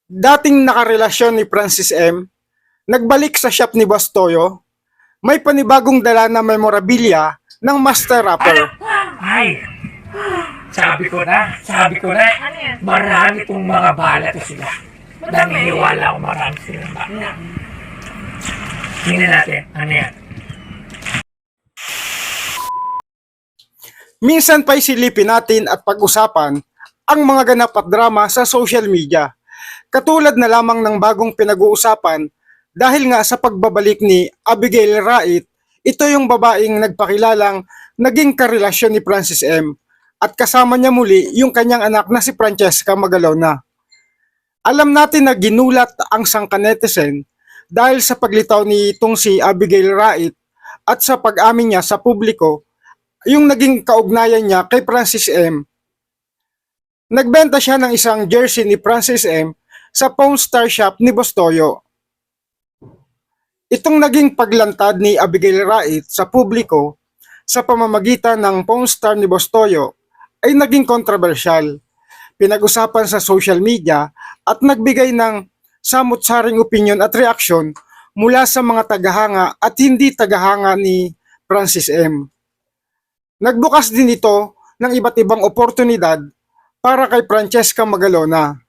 Dating nakarelasyon ni Francis M, nagbalik sa shop ni Boss Toyo, may panibagong dala na memorabilia ng master rapper. Ay, sabi ko na, marami itong mga bala to sila. Naniniwala ako marami silang bala. Tingnan natin, ano yan? Minsan pa'y silipin natin at pag-usapan ang mga ganap at drama sa social media. Katulad na lamang ng bagong pinag-uusapan dahil nga sa pagbabalik ni Abigail Rait, ito yung babaeng nagpakilalang naging karelasyon ni Francis M. At kasama niya muli yung kanyang anak na si Francesca Magalona. Alam natin na ginulat ang sangka-netizen dahil sa paglitaw ni itong si Abigail Rait at sa pag-amin niya sa publiko yung naging kaugnayan niya kay Francis M. Nagbenta siya ng isang jersey ni Francis M sa Pawn Star Shop ni Boss Toyo. Itong naging paglantad ni Abigail Rait sa publiko sa pamamagitan ng Pawn Star ni Boss Toyo ay naging kontrobersyal. Pinag-usapan sa social media at nagbigay ng samut-saring opinion at reaksyon mula sa mga tagahanga at hindi tagahanga ni Francis M. Nagbukas din ito ng iba't ibang oportunidad para kay Francesca Magalona.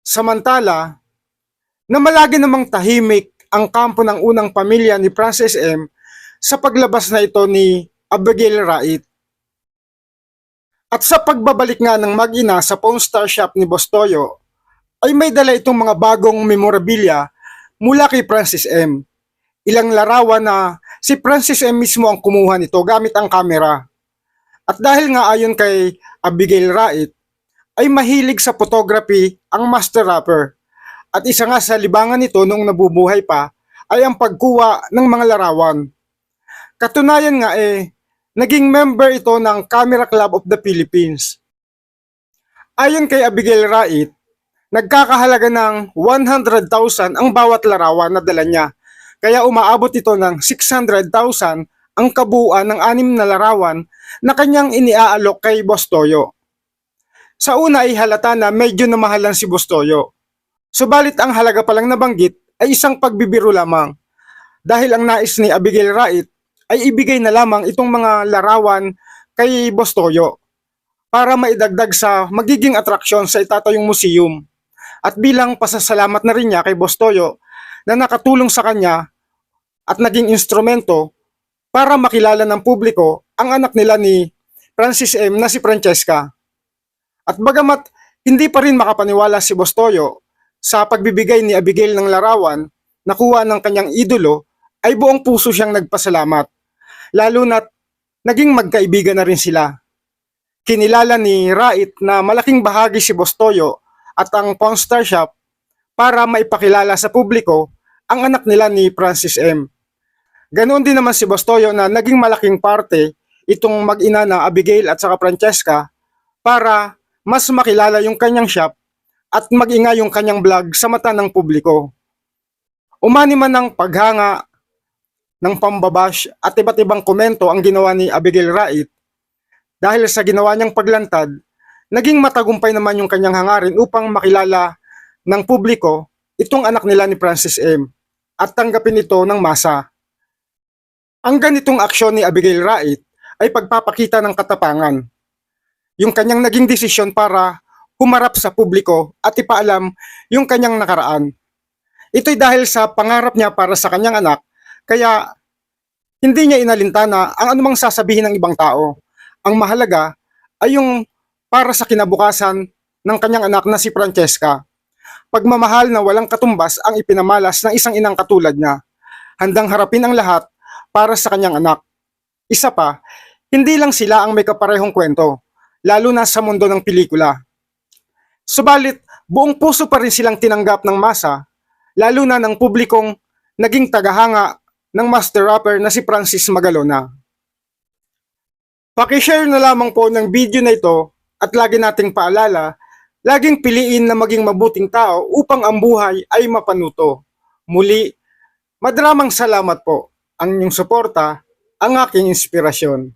Samantala, na malagi namang tahimik ang kampo ng unang pamilya ni Francis M sa paglabas na ito ni Abigail Rait. At sa pagbabalik nga ng mag-ina sa Pawn Star Shop ni Boss Toyo, ay may dala itong mga bagong memorabilia mula kay Francis M. Ilang larawan na si Francis M mismo ang kumuha nito gamit ang kamera. At dahil nga ayon kay Abigail Rait, ay mahilig sa photography ang master rapper. At isa nga sa libangan nito noong nabubuhay pa ay ang pagkuha ng mga larawan. Katunayan nga naging member ito ng Camera Club of the Philippines. Ayon kay Abigail Rait, nagkakahalaga ng 100,000 ang bawat larawan na dala niya. Kaya umaabot ito ng 600,000 ang kabuuan ng 6 na larawan na kanyang iniaalok kay Boss Toyo. Sa una ay halata na medyo namahalan si Boss Toyo. Subalit ang halaga palang nabanggit ay isang pagbibiro lamang. Dahil ang nais ni Abigail Rait ay ibigay na lamang itong mga larawan kay Boss Toyo para maidagdag sa magiging atraksyon sa itatayong museum. At bilang pasasalamat na rin niya kay Boss Toyo na nakatulong sa kanya at naging instrumento para makilala ng publiko ang anak nila ni Francis M na si Francesca. At bagamat hindi pa rin makapaniwala si Boss Toyo sa pagbibigay ni Abigail ng larawan na kuha ng kanyang idolo, ay buong puso siyang nagpasalamat. Lalo na't naging magkaibigan na rin sila. Kinilala ni Rait na malaking bahagi si Boss Toyo at ang Pawn Star Shop para maipakilala sa publiko ang anak nila ni Francis M. Ganoon din naman si Boss Toyo na naging malaking parte itong mag-ina na Abigail at saka Francesca para mas makilala yung kanyang shop at mag-inga yung kanyang vlog sa mata ng publiko. Umani man ng paghanga, ng pambabash at iba't ibang komento ang ginawa ni Abigail Rait, dahil sa ginawa niyang paglantad, naging matagumpay naman yung kanyang hangarin upang makilala ng publiko itong anak nila ni Francis M at tanggapin ito ng masa. Ang ganitong aksyon ni Abigail Rait ay pagpapakita ng katapangan. Yung kanyang naging desisyon para humarap sa publiko at ipaalam yung kanyang nakaraan. Ito'y dahil sa pangarap niya para sa kanyang anak, kaya hindi niya inalintana ang anumang sasabihin ng ibang tao. Ang mahalaga ay yung para sa kinabukasan ng kanyang anak na si Francesca. Pagmamahal na walang katumbas ang ipinamalas ng isang inang katulad niya. Handang harapin ang lahat para sa kanyang anak. Isa pa, hindi lang sila ang may kaparehong kwento, lalo na sa mundo ng pelikula. Subalit, buong puso pa rin silang tinanggap ng masa, lalo na ng publikong naging tagahanga ng master rapper na si Francis Magalona. Pakishare na lamang po ng video na ito at lagi nating paalala, laging piliin na maging mabuting tao upang ang buhay ay mapanuto. Muli, madramang salamat po. Ang inyong suporta, ang aking inspirasyon.